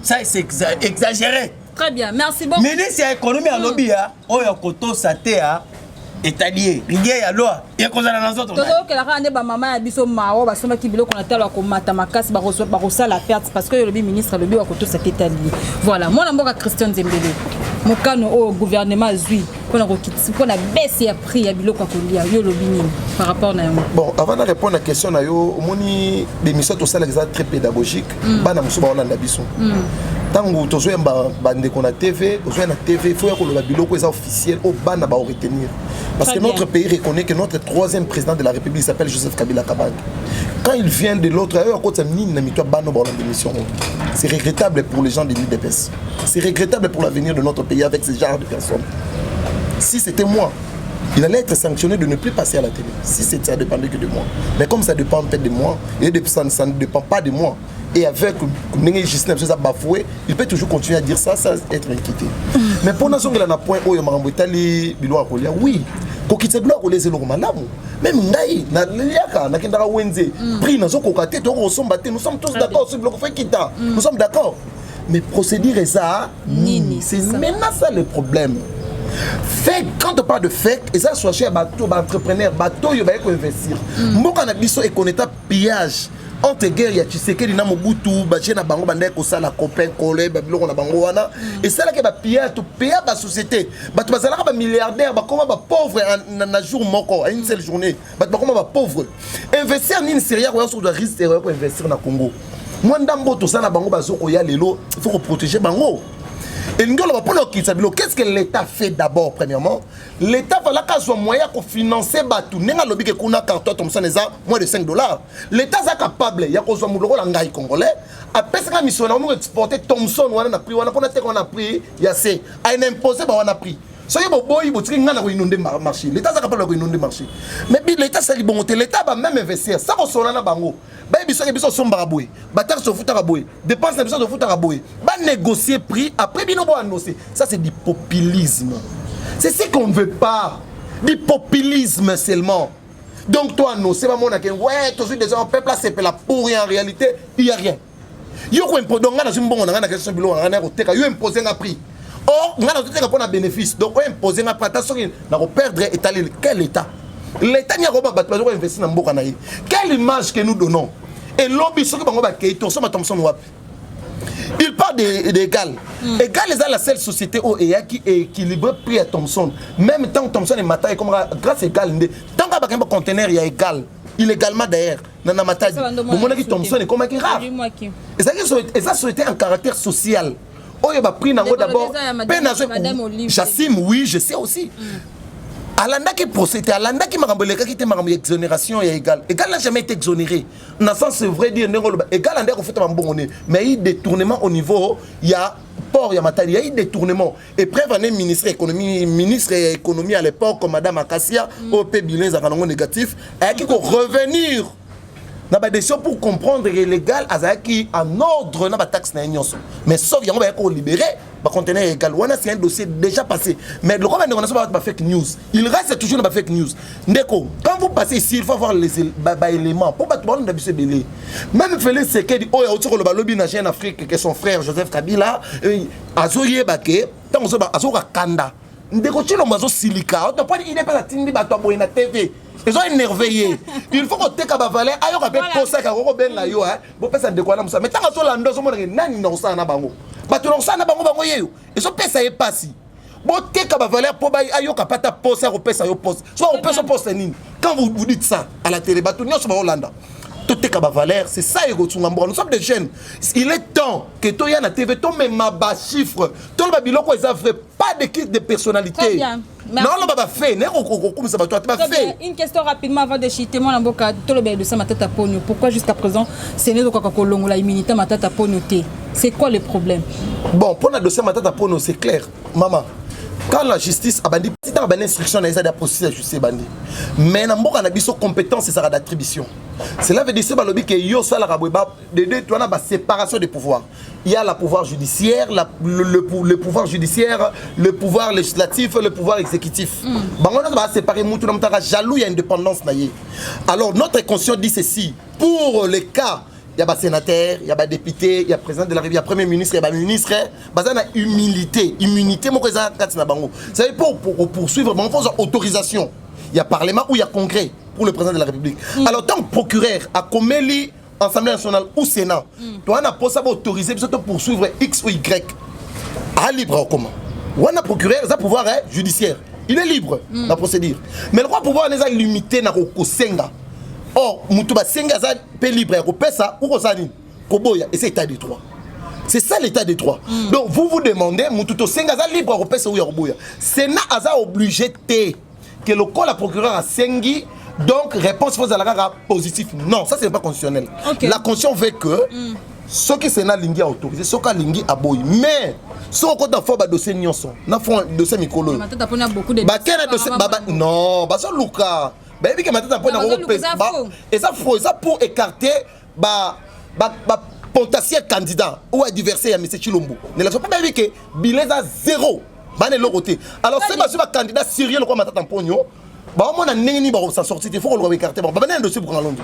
ça c'est exagéré. Très bien, merci beaucoup. Ministre de l'économie à lobby a oyo koto satea étallier rigueur ya loi et kozala na nzoto toto ke la rane ba mama ya biso mao ba soma ki biloko na talo ko mata makasi ba rosa la perte parce que le ministre le wa koto cet étallier voilà moi na mboka Christian Zembele mokano au gouvernement zui pona ko kitsi pona baisse ya prix ya biloko ko lia yo lobi nini par rapport na yango. Bon, avant de répondre à la question na yo moni l'émission to sala très pédagogique bana musuba wana na biso tango to zoya bande ko na TV ozoya na TV faut ya ko loba biloko eza officiel au bana ba retenir. Parce que notre pays reconnaît que notre troisième président de la République s'appelle Joseph Kabila Kabange. Quand il vient de l'autre, c'est regrettable pour les gens de l'UDPS. C'est regrettable pour l'avenir de notre pays avec ce genre de personnes. Si c'était moi, il allait être sanctionné de ne plus passer à la télé. Si ça dépendait que de moi. Mais comme ça dépend en fait de moi, et ça ne dépend pas de moi, et avec Justin bafoué, il peut toujours continuer à dire ça sans être inquiété. Mais pour nous, on a un point où il y a oui. Kokitse bloc ou les éloges malamu même ngai na liaka na kindara wenze prix na zokokate to osombate nous sommes tous d'accord sur bloc fait kita nous sommes d'accord mais procédure et ça nini c'est maintenant ça le problème fait quand on parle de fait et ça soit chez bateau entrepreneur bateau yo ba ko investir mboka na biso ekoneta pillage entre guerre ya Tshisekedi na Mobutu ba na bango bande ko sala copain collègue ba biloko na bango wana et ça là que ba piller to payer ba société ba to bazala ba milliardaire ba koma ba pauvre na jour moko à une seule journée ba koma ba pauvre investir ni série ko sur de risque ko investir na Congo moi ndambo to sana bango bazoko ya lelo il faut protéger bango. Et nous qu'est-ce que l'État fait d'abord premièrement? L'État va la moyen pour financer Batou. Nenga lobby que kuna carton Thomson moins de $5. L'État est capable, il y a qu'on soit mouloro langai congolais. Après ça mission on exporter Thomson on a pris on a pris il y a c'est à imposer on a pris. Soyez boy botri ngana ko inonder marché. L'État est capable de inonder marché. Mais l'État c'est bon l'État va même investir. Ça ko sona na bango. Ba biso somba boy. Ba taxe sur futa boy. Dépense na biso de futa boy. Ba négocier prix après bino bo annoncer. Ça c'est du populisme. C'est ce qu'on ne veut pas. Du populisme seulement. Donc toi annoncer ba mona que ouais, tout de suite des gens peuple là c'est la pourri en réalité, il y a rien. yo ko imposer nga na zimbongo nga na question bilo nga na ko teka yo imposer nga prix or nga na teka pour na bénéfice donc imposer nga prix attention na ko perdre étaler quel état l'état n'y a pas battu pour investir dans mboka na ye quelle image que nous donnons et lobby ce que bango ba keito so Thomson wapi il parle d'égal. Égal est la seule société où il y a qui équilibre prix à Thomson. Même tant que Thomson est matin, comme grâce à égal, tant qu'il y a un conteneur, il y a égal. Illégalement d'ailleurs, dans la matin, vous montrez que Thomson est comme un grave. Et ça, c'était un caractère social. Oh, il y a pris d'abord. J'assume, oui, je sais aussi. Alanda qui procède, Alanda qui m'a remboursé, qui était ma exonération est égal. Égal n'a jamais été exonéré. Dans le sens, c'est vrai dire, égal en d'ailleurs, fait un bon mais il y a détournement au niveau, il y a port, il y a matériel, il y a eu détournement. Et preuve en est ministre de l'économie à l'époque, comme Madame Akassia, au Pébilin, ça a un négatif, et qui faut revenir dans la décision pour comprendre que l'égal a qui en ordre dans la taxe n'ayons. Mais sauf qu'il y a un libéré. Conteneur égal, c'est un dossier déjà passé. Mais le problème de la fake news, il reste toujours dans la fake news. Ndeko, quand vous passez ici, il faut avoir les éléments. Pour pas tout le monde d'habitude belé. Même Félix Sekedi, oh, il y a aussi le lobby en Afrique, que son frère Joseph Kabila, Azoye Baké, tant que Azoka Kanda. Ndeko, tu l'as mazo silica. Il n'est pas la tindi bateau pour une TV. Ils sont énervés. Il faut que tu aies un valet. Ayo ka be posa ka ko ben la yo hein. Bo pesa de quoi na musa. Mais tant que so lando so mo nani na usana bango. Bato na usana bango bango yeyo. Ils ont pesa ye pasi. Bo te ka ba valet po ba ayo ka pata posa ko pesa yo posa. Soit on pesa posa nini. Quand vous dites ça à la télé bato nyo so ba Hollande. Tout est valeur, c'est ça nous sommes des jeunes. Il est temps que toi y a na TV toi même bas chiffre. Tout le babiloko ils vrai pas de kit de personnalité. Très bien. Non, on va faire. Comme ça va toi pas fait. Une question rapidement avant de chuter mon amboka tout le bel de ça ma tête à pogno. Pourquoi jusqu'à présent c'est né de quoi kolongo la immunité ma tête à pogno té. C'est quoi le problème? Bon, pour la dossier ma tête à pogno c'est clair. Maman, quand la justice a bandit, c'est une instruction dans les processus de justice bandit. Mais dans mboka na biso compétence et ça d'attribution. Cela veut dire que yo sala rabouba de deux tu as séparation des pouvoirs. Il y a le pouvoir judiciaire, le pouvoir judiciaire, le pouvoir législatif, le pouvoir exécutif. Bango na ba séparer mutu na mutaka jaloux il y a indépendance na yé. Alors notre constitution dit ceci pour les cas il y a des sénateurs, il y a des députés, il y a président de la République, il y a premier ministre, il y a ministre. Il y a humilité. Immunité, c'est pour poursuivre, il faut autorisation. Il y a parlement ou il y a congrès pour le président de la République. Alors, tant que procureur a commis l'Assemblée nationale ou Sénat, tu as possible d'autoriser pour poursuivre X ou Y. À libre comment? Ou un procureur, ça pouvoir judiciaire. Il est libre dans la procédure. Mais le pouvoir est limité dans le Senga. Or, Moutouba Senga est libre, et c'est l'état de droit. C'est ça l'état de droit. Donc, vous vous demandez, Moutouto Senga est libre, ou Sénat a obligé que le corps la procureur a Sengi, donc réponse à la positive. Non, ça c'est pas constitutionnel. Okay. La constitution veut que ce que Sénat Lingi a autorisé, ce que Lingi a boy. Mais, ce qu'on a fait, dossier Nyonson, n'a fait un dossier Mikolo. Non, bah ça Luka. Et ça pour écarter potentiel candidat ou adversaire à M. Chilombo. Ne l'a pas dit que Bilez a zéro. Alors c'est un candidat sérieux le quoi maintenant pognon. Bah on a n'engni ba s'en sortir il faut qu'on le écarter. Bah un dossier pour Londres.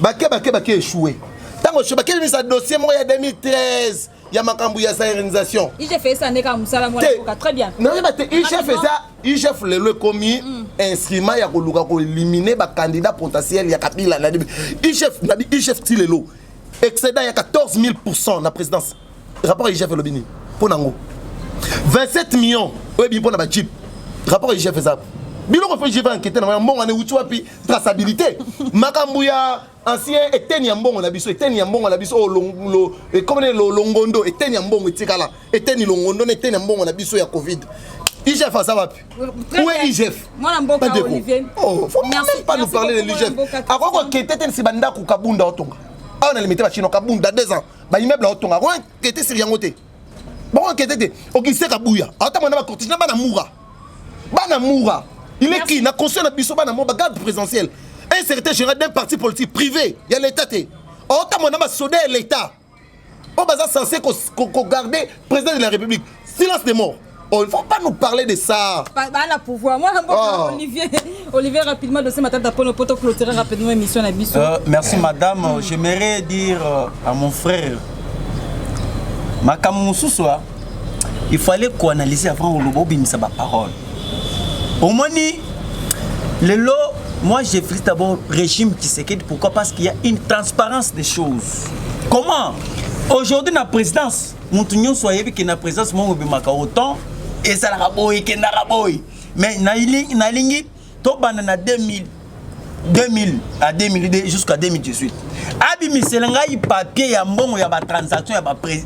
Baké échoué. Tant que Baké mis un dossier moi en 2013. Il y a Makambu ya sa organisation. Il fait ça n'est comme ça très bien. Non mais il fait ça, il chef le commis instrument ya ko luka ko éliminer ba candidat potentiel ya Kabila la. Il chef Tilelo. Excédent il y a 14 000% la présidence. Rapport IGF le Bini pour Nango. 27 millions oui pour na chip. Rapport IGF ça. Bilo ko fait enquêter na mbongo na utu wapi traçabilité. Makambu ya ancien eteni ya mbongo na biso eteni ya mbongo na biso lo comme le longondo eteni ya mbongo etikala eteni longondo na eteni ya mbongo na biso ya Covid. IGF ça va plus. Où est IGF? Moi na mboka Olivier. Oh, faut même pas nous parler de l'IGF. A quoi que eteni sibanda ku kabunda otonga. On a limité ba chino kabunda 2 ans. Ba immeuble otonga. Quoi que était sur yangote. Bon que était okise kabuya. Ata mona ba cortige na bana moura. Bana moura. Il est qui? Na conseil na biso bana mo ba garde présidentiel. Un secrétaire général d'un parti politique privé, il y a l'État. On a soudé l'État. On est censé garder le président de la République. Silence des morts. Il ne faut pas nous parler de ça. Pas la pouvoir. Moi, Olivier, rapidement, de ce matin, pour nous clôturer rapidement l'émission. Merci, madame. J'aimerais dire à mon frère il fallait qu'on analyse avant le lobby de sa parole. Au moins, le lot, moi j'ai fait d'abord régime qui s'est quitté. Pourquoi? Parce qu'il y a une transparence des choses. Comment? Aujourd'hui, la présidence, nous soyez que la présidence, moi, je autant, et ça la raboye, que na raboye. Mais na lingi, to banana 2000 à 2002 jusqu'à 2018. Abi miselenga y papier ya mbongo ya ba transaction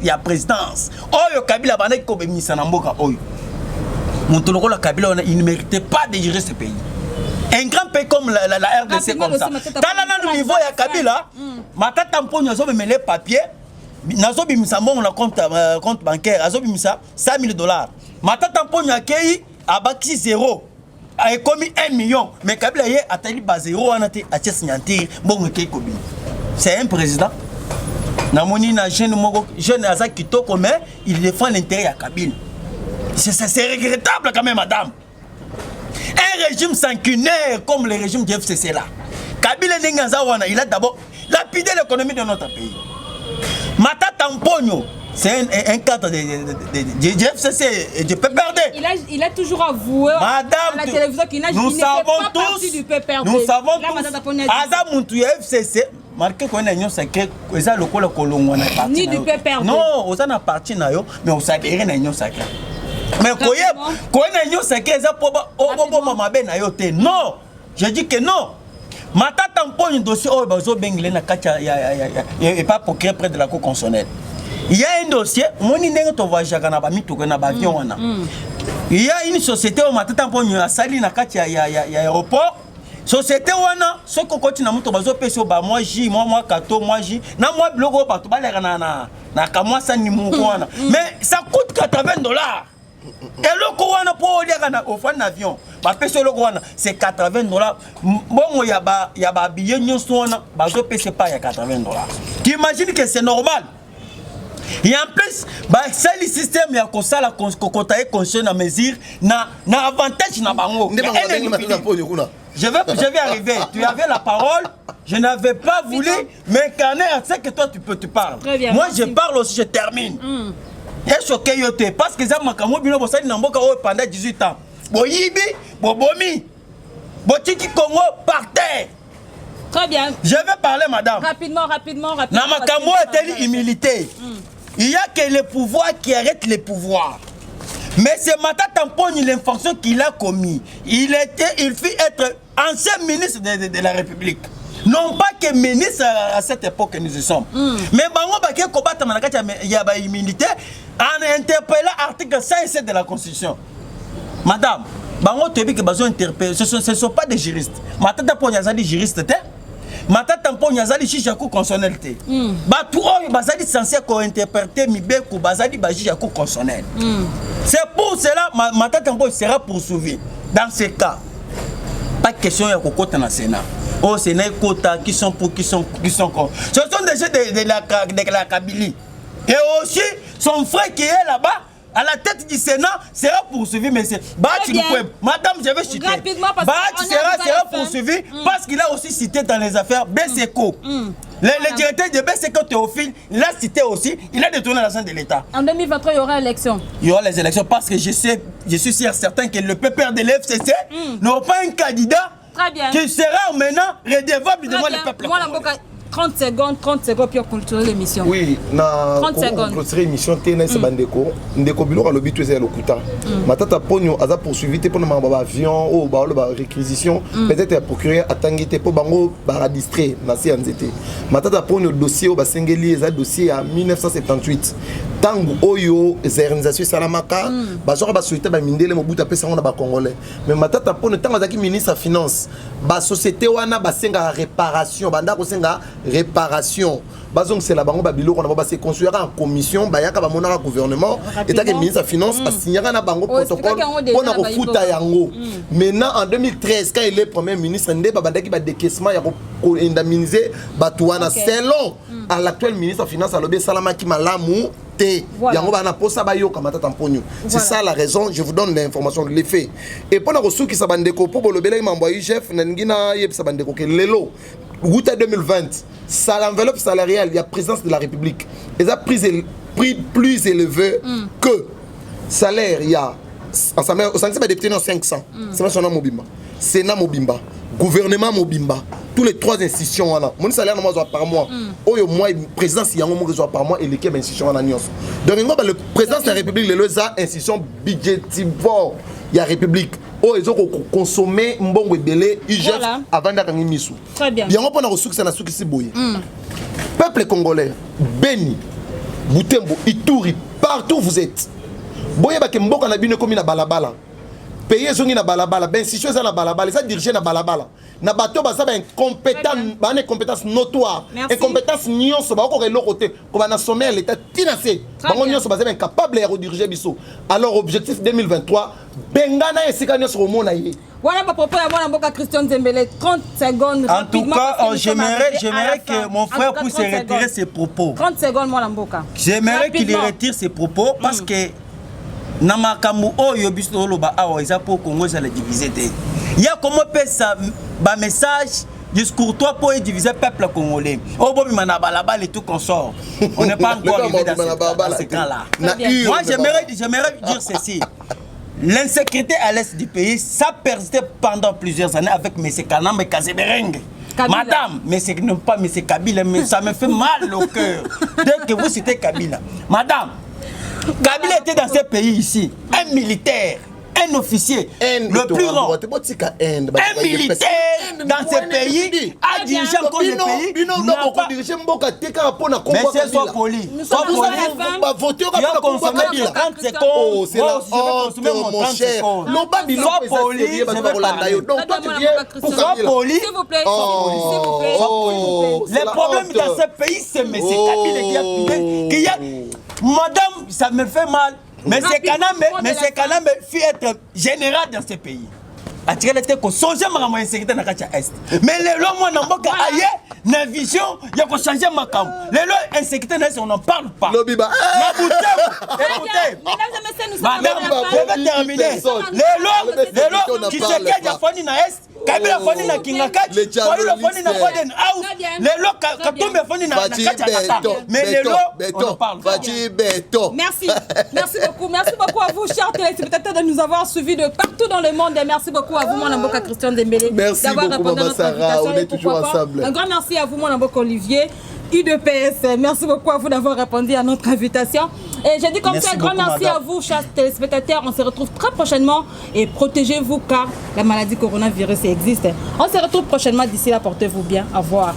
ya présidence. Oyo Kabila bana ko be misana mboka oyo. Montoloko la Kabila il ne méritait pas de gérer ce pays. Un grand pays comme la RDC comme ça. Dans le niveau ya Kabila, matata mponyo zo be mêler papier. Nazo bimisa mbongo na compte bancaire, azo bimisa $100,000. Matata mponyo akei abaki 0. A commis 1 million, mais Kabila y a tali bas 0 en a signature. Bon, c'est un président. Namoni na jeune Azak Kitoko, mais il défend l'intérêt à Kabila. C'est regrettable quand même, madame. Un régime sanguinaire comme le régime du FCC là. Kabila Nengazawana, il a d'abord lapidé l'économie de notre pays. Mata Tampogno. C'est un cadre de FCC et de PPRD. Il a toujours avoué Madame, à la télévision qu'il n'a nous savons tous, du PPRD. nous savons tous, Azamuntu FCC, marqué qu'on a une sacrée, ça le col colon ni du PPRD. Non, on a parti nayo, mais on s'adhère à une sacrée. Mais qu'on a une sacrée, ça pour maman ben ayote. Non, je dis que non. Mata tampon dossier oh bazo bengle na kacha et pas pour créer près de la cour constitutionnelle. Il y a un dossier, mon inengo to voyage na ba mituko na ba avion wana. Il y a une société au matata ponyo ya sali na kati ya aéroport. Société wana ce ko continue na muto bazo peso ba moi J moi kato moi J na moi blogo ba to ba leka na kamwa sani mu wana. Mais ça coûte $80. Et le wana pour leka na ofan avion. Ba peso le wana c'est $80. Bon ya ba billet nyonso wana bazo peso pas ya $80. Tu imagines que c'est normal? Et en plus, le système y a comme ça la conscience à mesure na avantage na bango. Je vais arriver. Tu avais la parole. Je n'avais pas voulu m'incarner à ce que toi tu parles. Moi je parle aussi, je termine. Et choqué yote parce que ça m'a kamou bino bosali na mboka pendant 18 ans. Boyibi, bobomi. Botiki Congo par terre. Très bien. Je vais parler, madame. Rapidement. Namakamo est humilité. Il n'y a que le pouvoir qui arrête le pouvoir. Mais c'est Mata Tamponi, l'infraction qu'il a commis. Il fut être ancien ministre de la République. Non pas que ministre à cette époque que nous sommes. Mais Bango Baké Kobata Manakati, il y a une humilité en interpellant l'article 107 de la Constitution. Madame, Bango Tebi que besoin d'interpeller, ce ne sont pas des juristes. Mata Tamponi a des juristes. Mata tampon yazali juge ya cour constitutionnelle te. Batu oyo bazali censé ko interpréter mibeku bazali ba juge ya cour constitutionnelle. C'est pour cela Mata tampon sera poursuivi. Dans ce cas, pas question ya kokota na Sénat. Au Sénat quota qui sont pour qui sont contre. Ce sont des gens de la Kabylie. Et aussi son frère qui est là-bas à la tête du Sénat sera poursuivi, mais c'est madame, je vais citer. Bach sera poursuivi parce qu'il a aussi cité dans les affaires BSECO. Le directeur de BSECO Théophile, il a cité aussi, il a détourné l'argent de l'État. En 2023, il y aura élection. Il y aura les élections parce que je suis certain que le PPR de l'FCC n'aura pas un candidat qui sera maintenant redevable devant le peuple. 30 secondes, puis on clôture l'émission. Oui, na 30 secondes. Clôturer l'émission, TNS Bandeko, Ndeko Bilora le but c'est le kuta. Matata Pogno a poursuivi pour le avion ou la réquisition, peut-être à procurer à Tangité pour bango bara distrait na CNZT. Matata Pogno dossier au Basengeli est dossier en 1978. Tango Oyo, organisation Salamaka, bazora ba souhaiter ba mindele mobuta pesa on ba congolais. Mais Matata Pogno tango zaki ministre de finance, ba société wana basenga réparation, banda ko senga réparation. Bazong c'est la bango babilo on va se construire en commission bayaka ba monaka gouvernement état que ministre de finance a signé na bango protocole pour na refuta yango. Maintenant en 2013 quand il est premier ministre ndé babandaki ba décaissement ya ko indemniser batuana selon à l'actuel ministre de finance a lobé Salamaki malamu té yango bana posa bayoka matata mponyo. C'est ça la raison, je vous donne l'information les faits. Et pour na reçu qui sabandeko pour bolobela m'envoyer chef na ngina yeb sabandeko ke lelo août 2020, ça l'enveloppe salariale, il y a présidence de la République. Ils ont pris prix plus élevé que salaire, il y a au sein des députés 500. C'est son nom Mobimba. Sénat Mobimba. Gouvernement Mobimba. Tous les 3 institutions wana. Mon salaire normalement par mois. Oyo moi président si yango mo par mois et l'équipe institution wana nyos. Donc le président de la République le za institution budgétivore il y a République. Oh ils ont consommé mbongo ebele IGF avant d'akangi misu. Très bien. Yango pona ressources na soukisi boye. Peuple congolais, Beni, Butembo, Ituri, partout où vous êtes. Boye ba ke mboka na bino komi na balabala. Pays zongi na balabala, ben si chose na balabala, ça diriger na balabala. Na bato ba ça ben incompétent, ba incompétence notoire, incompétence nyonso ba ko relo côté, ko ba na sommet l'état tinacé. Bango nyonso ba ben capable de diriger biso. Alors objectif 2023, bengana esika nyonso ko mona ye. Voilà ma propos à moi Mboka Christian Dembélé 30 secondes. En tout cas, j'aimerais que mon frère puisse retirer ses propos. 30 secondes moi Mboka. J'aimerais qu'il retire ses propos parce que Namakamu oyo biso loba awa eza pour Congo ça le diviser té. Il y a comment faire ça ba message discours toi pour diviser peuple congolais. Oh bobi manabalaba et tout consort. On n'est pas encore arrivé dans ce cas-là. Moi j'aimerais dire ceci. L'insécurité à l'est du pays, ça persistait pendant plusieurs années avec M. Kanam et Kazebereng. Madame, mais ce n'est pas M. Kabila, mais ça me fait mal au cœur. Dès que vous citez Kabila. Madame, Kabila était dans ce pays ici, un militaire, un officier, le plus grand. Un militaire dans ce pays a dirigé encore le pays. Mais c'est soit poli. Soit poli. Tu as consommé 30 secondes. Oh, c'est la honte, mon cher. Sois poli, je vais parler. Donc toi tu viens Sois poli. S'il vous plaît, s'il vous plaît. Le problème dans ce pays, c'est M. Kabila qui a madame, ça me fait mal. Mais c'est Kanambe fut être général dans ce pays. Attirer les têtes qu'on songe à ma insécurité dans la Est. Mais les lois, moi, n'ont pas ailleurs, n'a vision, il y a qu'on changer ma cam. Les lois insécurité, on n'en parle pas. Écoutez, madame, je vais terminer. Les lois qui se cachent à Foni na Est, Kabila Foni na Kingakach, Foni na Foden House, les lois Katumbe Foni na Kachakata. Mais les lois, on n'en parle pas. Merci, merci beaucoup à vous, chers téléspectateurs, de nous avoir suivis de partout dans le monde. Et merci beaucoup à vous, mon Mboka Christian Dembélé, d'avoir répondu à notre invitation. On est toujours ensemble. Un grand merci à vous, mon Mboka Olivier. UDPS, merci beaucoup à vous d'avoir répondu à notre invitation. Et je dis comme ça, un grand merci à vous, chers téléspectateurs. On se retrouve très prochainement et protégez-vous car la maladie coronavirus existe. On se retrouve prochainement. D'ici là, portez-vous bien. Au revoir.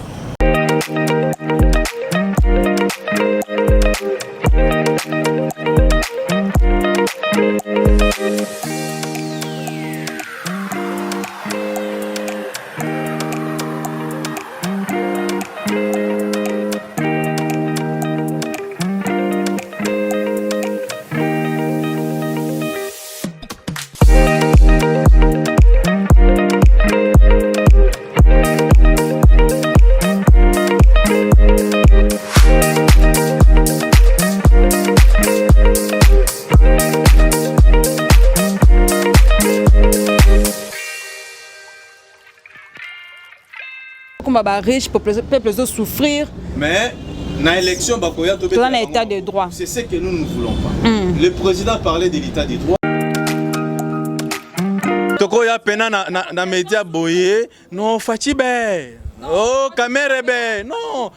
Riche, peuple souffrir. Mais dans l'élection, l'état de droit. C'est ce que nous ne voulons pas. Le président parlait de l'état de droit. Toko ya pena na média boye, non Fachibe. Oh, Kamerebe, non.